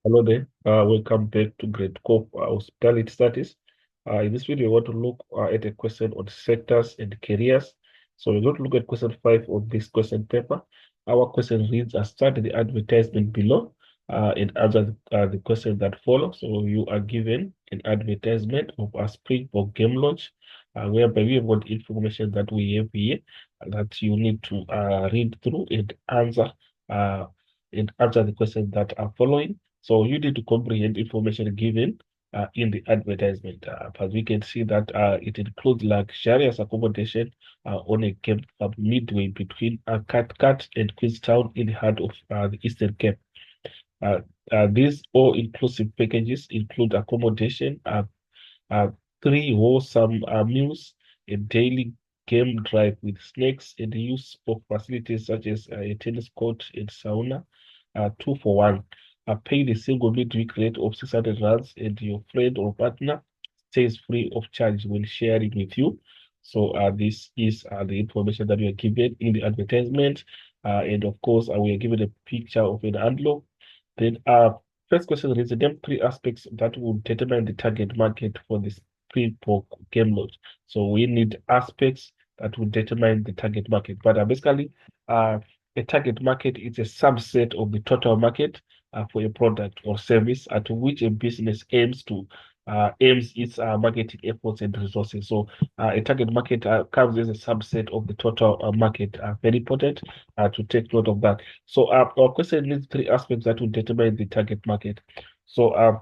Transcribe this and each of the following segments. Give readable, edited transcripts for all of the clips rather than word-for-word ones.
Hello there. Welcome back to grade core hospitality studies. In this video, we want to look at a question on sectors and careers. So we're going to look at question 5 of this question paper. Our question reads, study the advertisement below and answer the question that follows. So you are given an advertisement of a Springbok game launch, whereby we have got information that we have here that you need to read through uh, and answer the questions that are following. So you need to comprehend information given in the advertisement. As we can see that it includes luxurious accommodation on a camp midway between Katkat and Queenstown in the heart of the Eastern Cape. Uh, these all-inclusive packages include accommodation, uh, three wholesome meals, a daily game drive with snacks, and the use of facilities such as a tennis court and sauna, 2 for 1. Pay the single midweek rate of 600 rands, and your friend or partner stays free of charge when sharing with you. So this is the information that we are given in the advertisement. And of course, we are given a picture of an envelope. Then first question is, name three aspects that will determine the target market for this Springbok game launch. So we need aspects that will determine the target market. But basically, a target market is a subset of the total market for a product or service to which a business aims its marketing efforts and resources. So a target market comes as a subset of the total market. Very important to take note of that. So our question needs three aspects that will determine the target market. So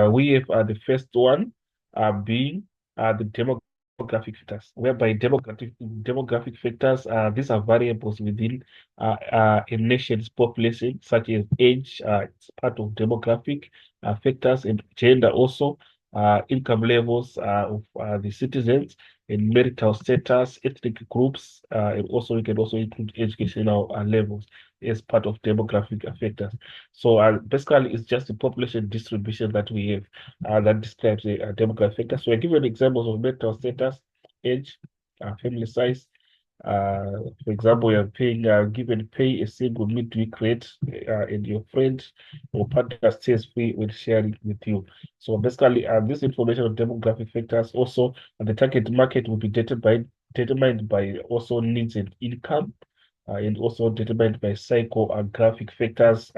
we have the first one being the demographic factors, whereby demographic factors, these are variables within a nation's population, such as age, it's part of demographic factors, and gender also, income levels of the citizens, and marital status, ethnic groups, and also we can also include educational levels as part of demographic factors. So basically, it's just the population distribution that we have that describes the demographic factor. So I give you examples of marital status, age, family size. For example, you're paying, given pay a single midweek rate, and your friend or partner stays free with sharing with you. So basically, this information on demographic factors also, and the target market will be determined by also needs and income, and also determined by psychographic factors.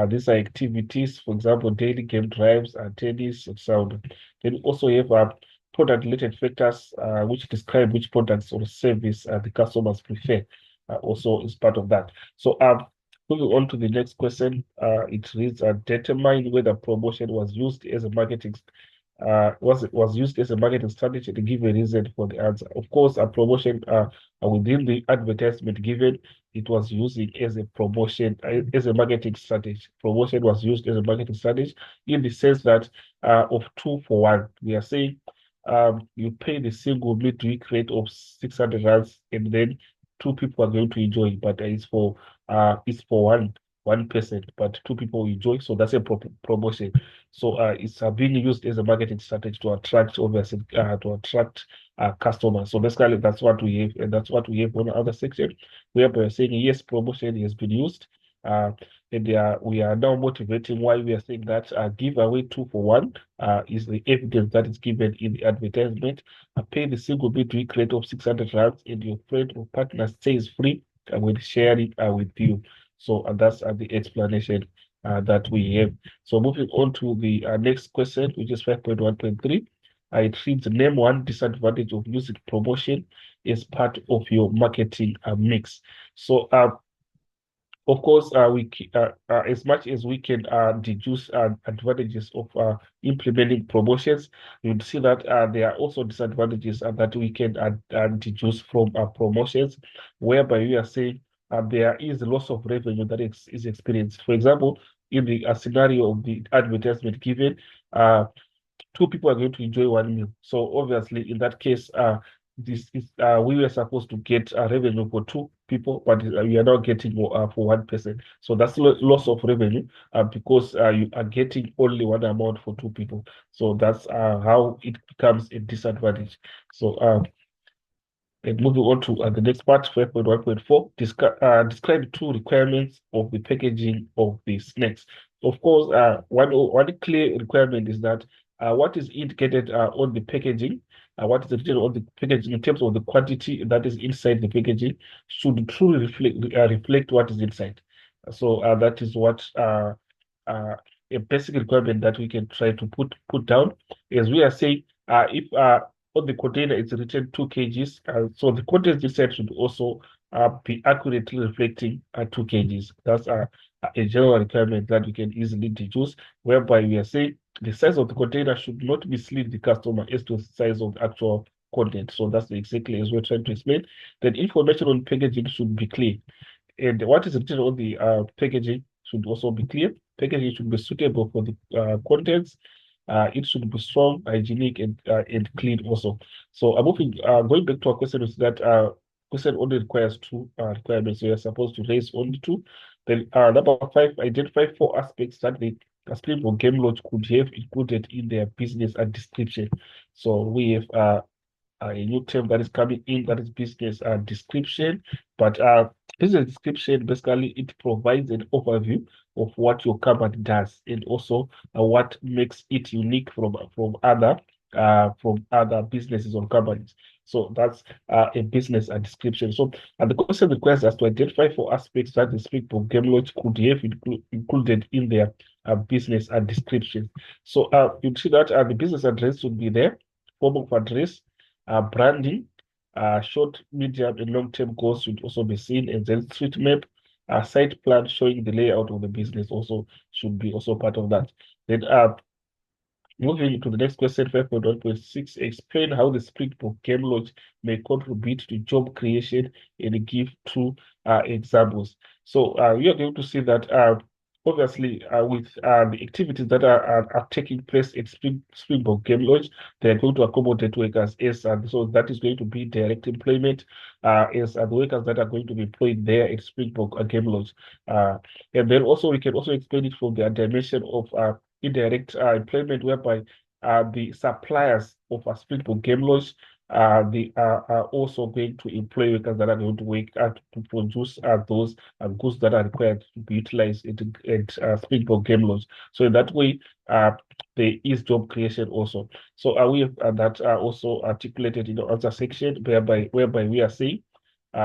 These are activities, for example, daily game drives, tennis, and sound. Then also you have product-related factors, which describe which products or service the customers prefer. Also is part of that. So moving on to the next question, it reads, determine whether promotion was used as a marketing was used as a marketing strategy to give a reason for the answer. Of course, a promotion within the advertisement given, it was using as a promotion, as a marketing strategy. Promotion was used as a marketing strategy in the sense that of 2 for 1. We are saying you pay the single midweek rate of 600 rands, and then two people are going to enjoy, but it's for one person, but two people enjoy. So that's a promotion. So it's being used as a marketing strategy to attract, obviously, to attract customers. So basically, that's what we have, and that's what we have on the other section, where we're saying yes, promotion has been used. Uh, and we are now motivating why we are saying that give away 2 for 1 is the evidence that is given in the advertisement. Pay the single midweek rate of 600 rands, and your friend or partner stays free and will share it with you. So that's the explanation that we have. So moving on to the next question, which is 5.1.3. It reads, name one disadvantage of using promotion as part of your marketing mix. So of course, as much as we can deduce advantages of implementing promotions, you'd see that there are also disadvantages that we can deduce from promotions, whereby we are saying there is loss of revenue that is experienced. For example, in the scenario of the advertisement given, uh, two people are going to enjoy one meal. So obviously, in that case, this is we were supposed to get a revenue for two people, but we are now getting for one person. So that's loss of revenue because you are getting only one amount for two people. So that's how it becomes a disadvantage. So and moving on to the next part, 5.1.4, describe two requirements of the packaging of the snacks. of course, one clear requirement is that what is indicated on the packaging, what is written on the packaging in terms of the quantity that is inside the packaging should truly reflect what is inside. So that is what a basic requirement that we can try to put down. As we are saying, if on the container it's written 2 kgs, so the contents inside should also be accurately reflecting 2 kgs. That's a general requirement that we can easily deduce, whereby we are saying the size of the container should not mislead the customer as to the size of the actual content. So that's exactly as we're trying to explain. That information on packaging should be clear. And what is written on the packaging should also be clear. Packaging should be suitable for the contents. It should be strong, hygienic, and clean also. So I'm going back to our question is that question only requires two requirements. So you're supposed to raise only two. Then number 5, identify 4 aspects that the Springbok Game Lodge could have included in their business and description. So we have a new term that is coming in, that is business description. But business description, basically, it provides an overview of what your company does and also what makes it unique from other businesses or companies. So that's a business description. So the question requires us to identify 4 aspects that the Springbok Game Lodge could have included in their business description. So you see that the business address should be there, form of address, branding, short, medium, and long-term goals should also be seen, and then street map, site plan showing the layout of the business also should be also part of that. Then moving to the next question, 5.1.6, explain how the Springbok Game Lodge may contribute to job creation and give 2 examples. So we are going to see that obviously with the activities that are taking place at Springbok Game Lodge, they are going to accommodate workers as so that is going to be direct employment as the workers that are going to be employed there at Springbok Game Lodge. And then also we can also explain it from the dimension of indirect employment, whereby the suppliers of a Springbok Game Lodge they are also going to employ workers that are going to work to produce those goods that are required to be utilized at Springbok Game Lodge. So in that way, there is job creation also. So we have that also articulated in the answer section, whereby we are saying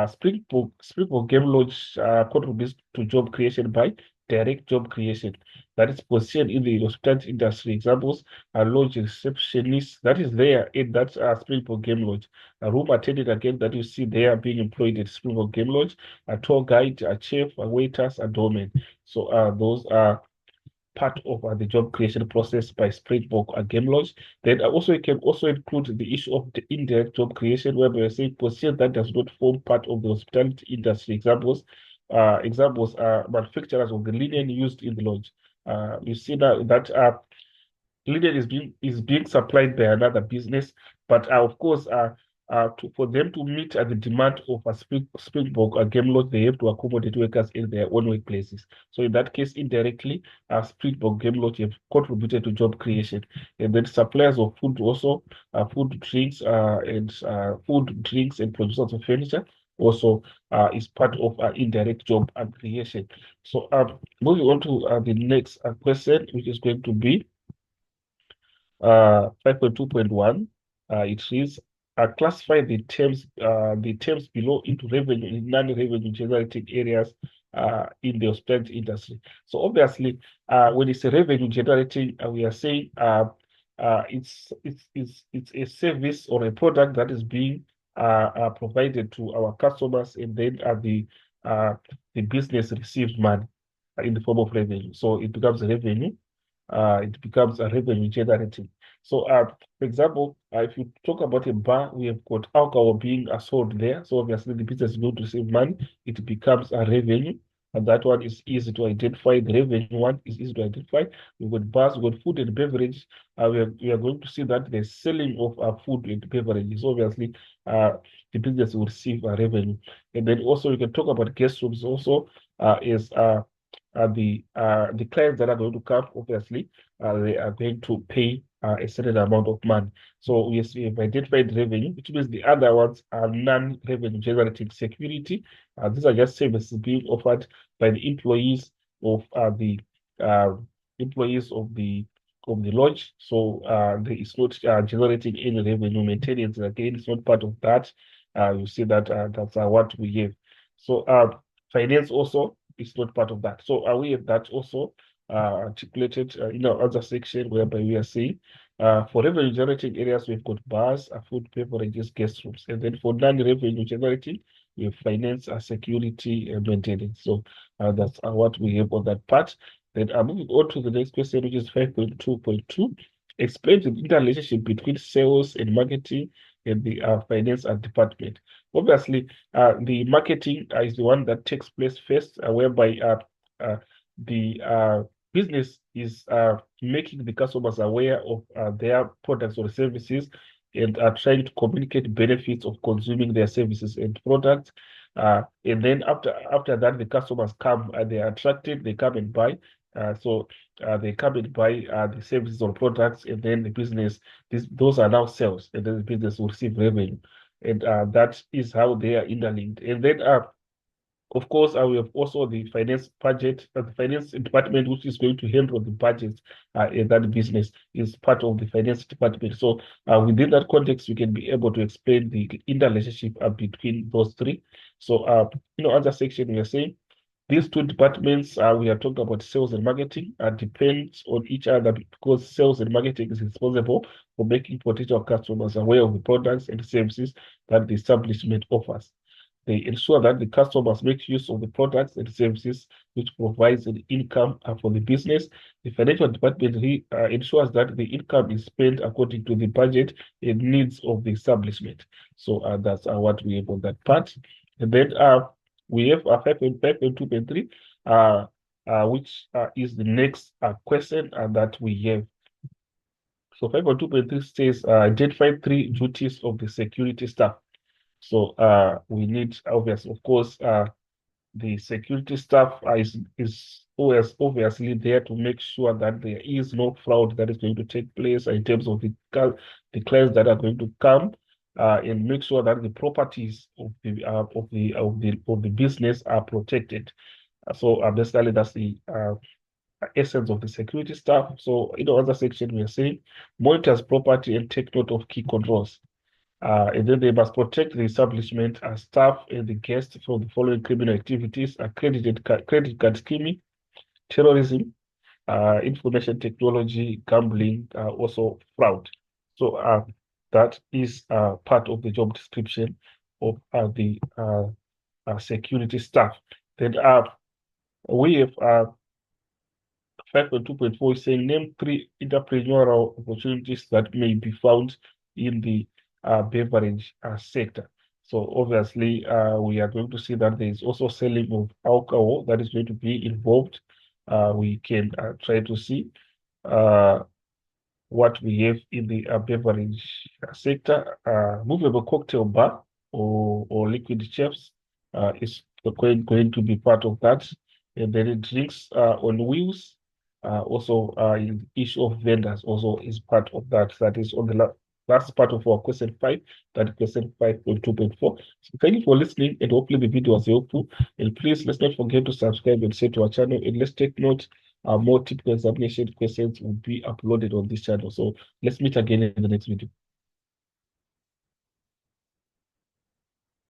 Springbok Game Lodge contributes to job creation by direct job creation. That is positioned in the hospitality industry. Examples are lodge receptionists, that is there in that Springbok Game Lodge. A room attendant again that you see there being employed at Springbok Game Lodge. A tour guide, a chef, a waiters, a doorman. So those are part of the job creation process by Springbok Game Lodge. Then also it can also include the issue of the indirect job creation, where we are saying position that does not form part of the hospitality industry. Examples are manufacturers of the linen used in the lodge. You see that linen is being supplied by another business, but of course, for them to meet the demand of a Springbok Game Lodge, they have to accommodate workers in their own workplaces. So in that case, indirectly, Springbok Game Lodge have contributed to job creation. And then suppliers of food also, food, drinks, and producers of furniture also is part of indirect job creation. So moving on to the next question, which is going to be 5.2.1, it reads, classify the terms below into revenue and non-revenue generating areas in the hospitality industry. So obviously, when it's a revenue generating, we are saying it's a service or a product that is being provided to our customers, and then the business receives money in the form of revenue. So it becomes a revenue. It becomes a revenue generating. So, for example, if you talk about a bar, we have got alcohol being sold there. So obviously the business is going to receive money. It becomes a revenue. And that one is easy to identify. The revenue one is easy to identify. We've got bars, we've got food and beverage. We are going to see that the selling of food and beverages. So obviously, the business will receive a revenue. And then also we can talk about guest rooms also is the clients that are going to come, obviously, they are going to pay a certain amount of money. So we have identified revenue, which means the other ones are non-revenue generating security. These are just services being offered by the employees of employees of the lodge. So there is not generating any revenue. Maintenance again is not part of that. You see that that's what we have. So finance also is not part of that. So we have that also articulated in our other section whereby we are saying for revenue generating areas, we've got bars, food, beverages, guest rooms. And then for non-revenue generating, we have finance, security, and maintenance. So that's what we have on that part. Then moving on to the next question, which is 5.2.2. Explain the interrelationship between sales and marketing and the finance department. Obviously, the marketing is the one that takes place first, whereby the business is making the customers aware of their products or services and are trying to communicate benefits of consuming their services and products. And then after that, the customers come and they are attracted, they come and buy. They come and buy the services or products, and then the business, those are now sales, and then the business will receive revenue. And that is how they are interlinked. And then of course, we have also the finance budget, the finance department, which is going to handle the budget in that business, is part of the finance department. So within that context, we can be able to explain the interrelationship between those three. So, other section, we are saying these two departments, we are talking about sales and marketing, depends on each other because sales and marketing is responsible for making potential customers aware of the products and services that the establishment offers. They ensure that the customers make use of the products and services which provides an income for the business. The financial department ensures that the income is spent according to the budget and needs of the establishment. So that's what we have on that part. And then we have 5.2.3, which is the next question that we have. So 5.2.3 says identify 3 duties of the security staff. So we need, obviously, of course, the security staff is always obviously there to make sure that there is no fraud that is going to take place in terms of the clients that are going to come, and make sure that the properties of the business are protected. So basically, that's the essence of the security staff. So in the other section, we are saying monitors property and take note of key controls. And then they must protect the establishment, staff, and the guests from the following criminal activities: credit card scheming, terrorism, information technology, gambling, also fraud. So that is part of the job description of the security staff. Then we have 5.2.4 is saying name 3 entrepreneurial opportunities that may be found in the beverage sector. So obviously, we are going to see that there is also selling of alcohol that is going to be involved. We can try to see what we have in the beverage sector. Movable cocktail bar or liquid chefs is going to be part of that. And then drinks on wheels. Also, in the issue of vendors also is part of that. That is on the last part of our question 5, that question 5.2.4. So thank you for listening, and hopefully the video was helpful. And please, let's not forget to subscribe and share to our channel, and let's take note more typical examination questions will be uploaded on this channel. So let's meet again in the next video.